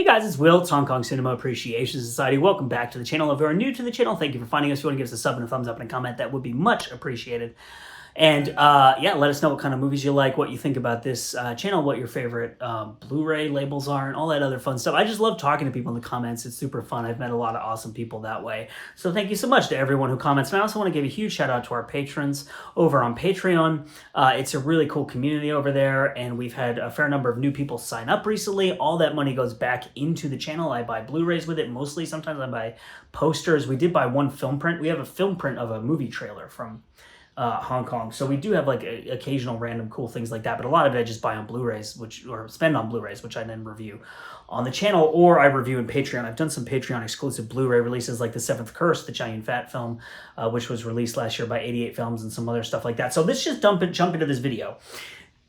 Hey guys, it's Will, it's Hong Kong Cinema Appreciation Society. Welcome back to the channel. If you are new to the channel, thank you for finding us. If you want to give us a sub and a thumbs up and a comment, that would be much appreciated. And yeah, let us know what kind of movies you like, what you think about this channel, what your favorite Blu-ray labels are, and all that other fun stuff. I just love talking to people in the comments. It's super fun. I've met a lot of awesome people that way. So thank you so much to everyone who comments. And I also want to give a huge shout out to our patrons over on Patreon. It's a really cool community over there, and we've had a fair number of new people sign up recently. All that money goes back into the channel. I buy Blu-rays with it mostly. Sometimes I buy posters. We did buy one film print. We have a film print of a movie trailer from Hong Kong. So we do have like occasional random cool things like that, but a lot of it I just buy on Blu-rays, or spend on Blu-rays, which I then review on the channel, or I review in Patreon. I've done some Patreon exclusive Blu-ray releases like The Seventh Curse, the Giant Fat film, which was released last year by 88 Films, and some other stuff like that. So let's just jump into this video.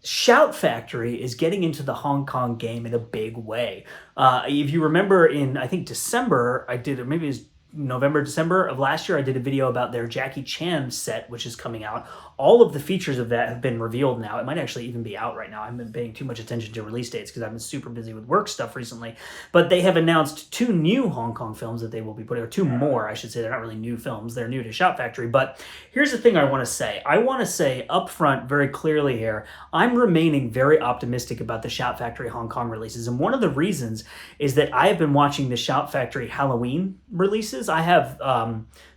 Shout Factory is getting into the Hong Kong game in a big way. If you remember in, I think December, I did, or maybe it was November, December of last year, I did a video about their Jackie Chan set, which is coming out. All of the features of that have been revealed now. It might actually even be out right now. I haven't been paying too much attention to release dates because I've been super busy with work stuff recently. But they have announced 2 new Hong Kong films that they will be putting, or 2 more, I should say. They're not really new films. They're new to Shout Factory. But here's the thing I want to say. I want to say up front very clearly here, I'm remaining very optimistic about the Shout Factory Hong Kong releases. And one of the reasons is that I have been watching the Shout Factory Halloween releases. I have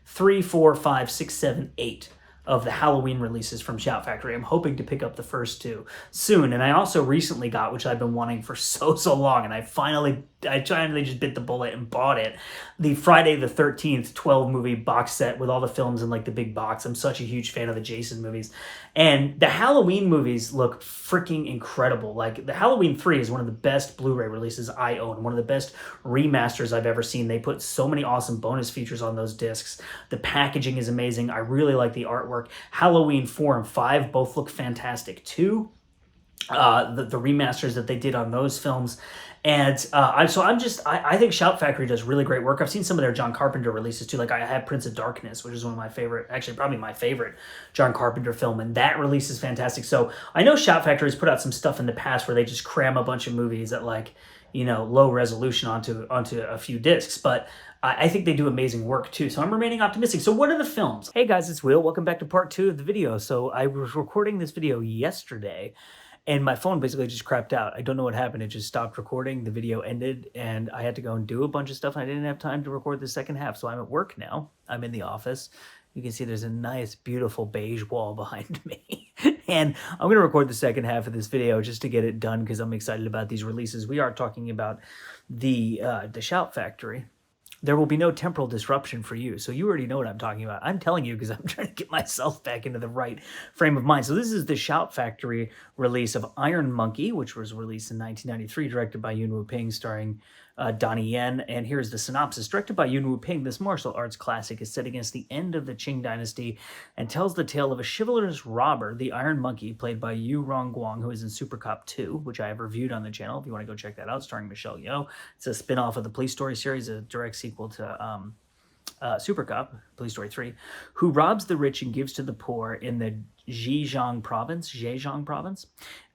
3, 4, 5, 6, 7, 8 of the Halloween releases from Shout Factory. I'm hoping to pick up the first 2 soon. And I also recently got, which I've been wanting for so long, and I finally just bit the bullet and bought it, the Friday the 13th 12 movie box set with all the films in like the big box. I'm such a huge fan of the Jason movies. And the Halloween movies look freaking incredible. Like the Halloween 3 is one of the best Blu-ray releases I own, one of the best remasters I've ever seen. They put so many awesome bonus features on those discs. The packaging is amazing. I really like the artwork. Halloween 4 and 5 both look fantastic too. The remasters that they did on those films. And I think Shout Factory does really great work. I've seen some of their John Carpenter releases too. Like I have Prince of Darkness, which is one of my favorite, actually probably my favorite John Carpenter film, and that release is fantastic. So I know Shout Factory has put out some stuff in the past where they just cram a bunch of movies at like, you know, low resolution onto a few discs, but I think they do amazing work too. So I'm remaining optimistic. So what are the films? Hey guys, it's Will. Welcome back to part 2 of the video. So I was recording this video yesterday, and my phone basically just crapped out. I don't know what happened. It just stopped recording. The video ended, and I had to go and do a bunch of stuff, and I didn't have time to record the second half. So I'm at work now. I'm in the office. You can see there's a nice, beautiful beige wall behind me. And I'm going to record the second half of this video just to get it done because I'm excited about these releases. We are talking about the Shout Factory. There will be no temporal disruption for you. So you already know what I'm talking about. I'm telling you because I'm trying to get myself back into the right frame of mind. So this is the Shout Factory release of Iron Monkey, which was released in 1993, directed by Yuen Woo-ping, starring Donnie Yen. And here's the synopsis. Directed by Yuen Woo-ping, this martial arts classic is set against the end of the Qing dynasty and tells the tale of a chivalrous robber, the Iron Monkey, played by Yu Rongguang, who is in Super Cop 2, which I have reviewed on the channel if you want to go check that out, starring Michelle Yeoh. It's a spin-off of the Police Story series, a direct sequel to Super Cop, Police Story 3, who robs the rich and gives to the poor in the Zhejiang province.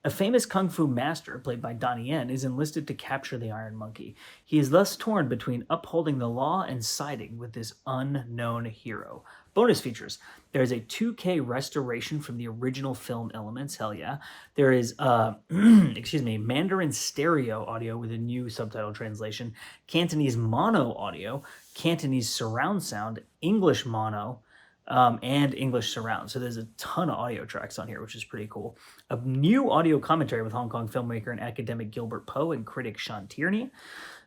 A famous kung fu master, played by Donnie Yen, is enlisted to capture the Iron Monkey. He is thus torn between upholding the law and siding with this unknown hero. Bonus features. There is a 2K restoration from the original film elements. Hell yeah. There is, Mandarin stereo audio with a new subtitle translation, Cantonese mono audio, Cantonese surround sound, English mono, and English surround. So there's a ton of audio tracks on here, which is pretty cool. A new audio commentary with Hong Kong filmmaker and academic Gilbert Poe and critic Sean Tierney.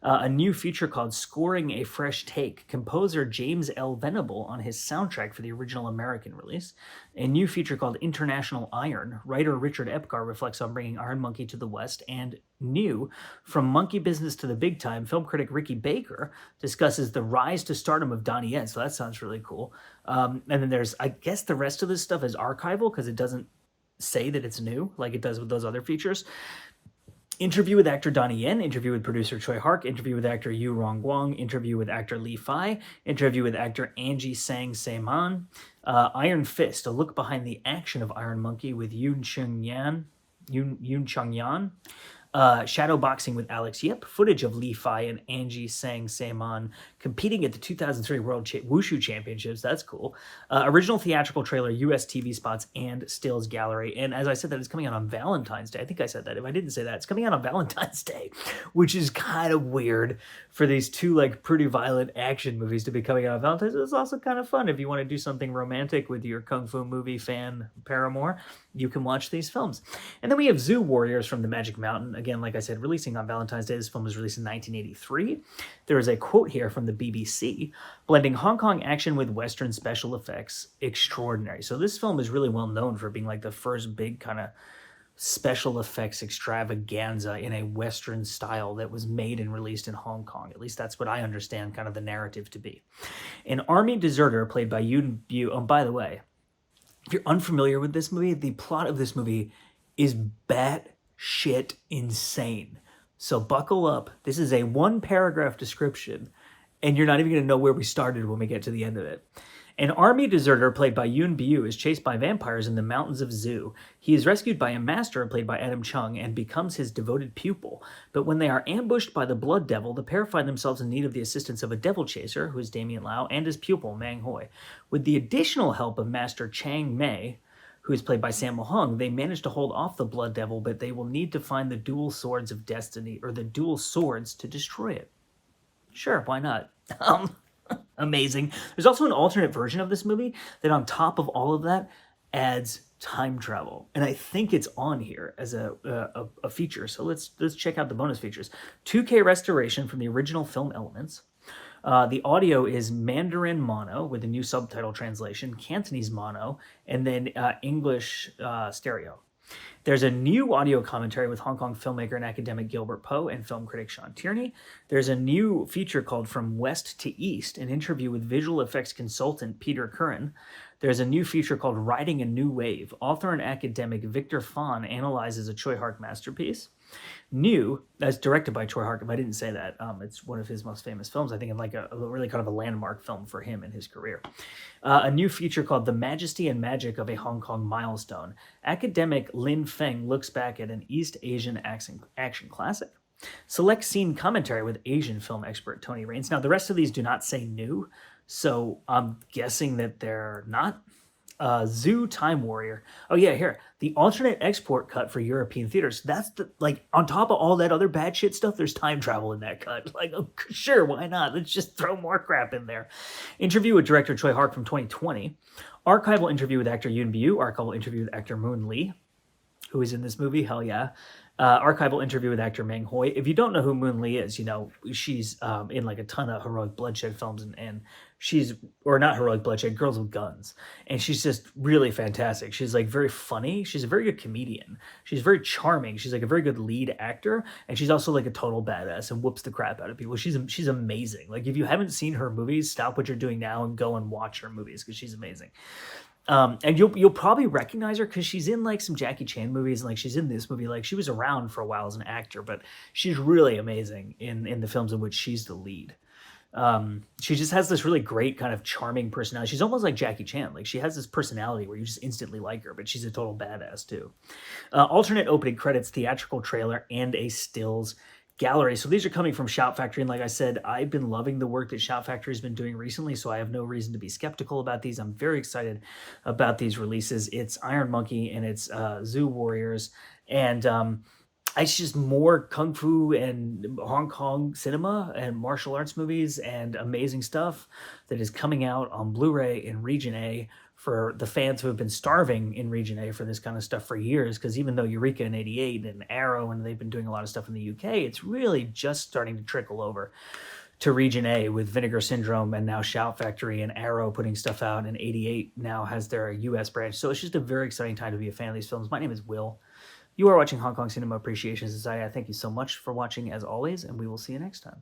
A new feature called Scoring a Fresh Take, composer James L. Venable on his soundtrack for the original American release. A new feature called International Iron, writer Richard Epcar reflects on bringing Iron Monkey to the West. And new, From Monkey Business to the Big Time, film critic Ricky Baker discusses the rise to stardom of Donnie Yen, so that sounds really cool. And then there's, I guess the rest of this stuff is archival because it doesn't say that it's new like it does with those other features. Interview with actor Donnie Yen, interview with producer Choi Hark, interview with actor Yu Rongguang, interview with actor Li Fai, interview with actor Angie Sang Se-man, Iron Fist, a look behind the action of Iron Monkey with Yoon Chung-yan, shadow boxing with Alex Yip, footage of Li Fei and Angie Sang Saemon competing at the 2003 World Wushu Championships. That's cool. Original theatrical trailer, US TV spots, and stills gallery. And as I said, that it's coming out on Valentine's Day. I think I said that. If I didn't say that, it's coming out on Valentine's Day, which is kind of weird for these two like pretty violent action movies to be coming out on Valentine's Day. It's also kind of fun if you want to do something romantic with your kung fu movie fan paramour. You can watch these films. And then we have Zoo Warriors from the Magic Mountain. Again, like I said, releasing on Valentine's Day. This film was released in 1983. There is a quote here from the BBC, blending Hong Kong action with Western special effects, extraordinary. So this film is really well known for being like the first big kind of special effects extravaganza in a Western style that was made and released in Hong Kong. At least that's what I understand kind of the narrative to be. An army deserter played by Yoon Bu. Oh, by the way, if you're unfamiliar with this movie, the plot of this movie is batshit insane. So buckle up. This is a one-paragraph description, and you're not even going to know where we started when we get to the end of it. An army deserter played by Yoon Bu is chased by vampires in the mountains of Zoo. He is rescued by a master played by Adam Chung and becomes his devoted pupil. But when they are ambushed by the Blood Devil, the pair find themselves in need of the assistance of a devil chaser, who is Damien Lau, and his pupil, Mang Hoi. With the additional help of Master Chang Mei, who is played by Sammo Hung, they manage to hold off the Blood Devil, but they will need to find the dual swords of destiny, or the dual swords to destroy it. Sure, why not? Amazing. There's also an alternate version of this movie that on top of all of that adds time travel. And I think it's on here as a feature. So let's check out the bonus features. 2K restoration from the original film elements. The audio is Mandarin mono with a new subtitle translation, Cantonese mono, and then English stereo. There's a new audio commentary with Hong Kong filmmaker and academic Gilbert Poe and film critic Sean Tierney. There's a new feature called From West to East, an interview with visual effects consultant Peter Curran. There's a new feature called Riding a New Wave. Author and academic Victor Fan analyzes a Choi Hark masterpiece. New, that's directed by Choi Hark. If I didn't say that, it's one of his most famous films. I think in like a really kind of a landmark film for him in his career. A new feature called The Majesty and Magic of a Hong Kong Milestone. Academic Lin Feng looks back at an East Asian action classic. Select scene commentary with Asian film expert Tony Raines. Now, the rest of these do not say new, so I'm guessing that they're not. Zoo Time Warrior. Oh yeah, here. The alternate export cut for European theaters. That's the, like, on top of all that other bad shit stuff, there's time travel in that cut. Like, oh, sure, why not? Let's just throw more crap in there. Interview with director Choi Hark from 2020. Archival interview with actor Yoon Bu. Archival interview with actor Moon Lee, who is in this movie. Hell yeah. Archival interview with actor Mang Hoi. If you don't know who Moon Lee is, you know, she's in like a ton of heroic bloodshed films, and she's, or not heroic bloodshed, Girls with Guns. And she's just really fantastic. She's like very funny. She's a very good comedian. She's very charming. She's like a very good lead actor. And she's also like a total badass and whoops the crap out of people. She's amazing. Like if you haven't seen her movies, stop what you're doing now and go and watch her movies because she's amazing. And you'll probably recognize her because she's in like some Jackie Chan movies, and like she's in this movie. Like she was around for a while as an actor, but she's really amazing in the films in which she's the lead. She just has this really great kind of charming personality. She's almost like Jackie Chan. Like she has this personality where you just instantly like her, but she's a total badass too. Alternate opening credits, theatrical trailer, and a stills gallery. So these are coming from Shout Factory, and like I said, I've been loving the work that Shout Factory has been doing recently, so I have no reason to be skeptical about these. I'm very excited about these releases. It's Iron Monkey and it's Zoo Warriors, and it's just more kung fu and Hong Kong cinema and martial arts movies and amazing stuff that is coming out on Blu-ray in Region A for the fans who have been starving in Region A for this kind of stuff for years, because even though Eureka in 88 and Arrow, and they've been doing a lot of stuff in the UK, it's really just starting to trickle over to Region A with Vinegar Syndrome and now Shout Factory and Arrow putting stuff out, and 88 now has their US branch. So it's just a very exciting time to be a fan of these films. My name is Will. You are watching Hong Kong Cinema Appreciation Society. I thank you so much for watching as always, and we will see you next time.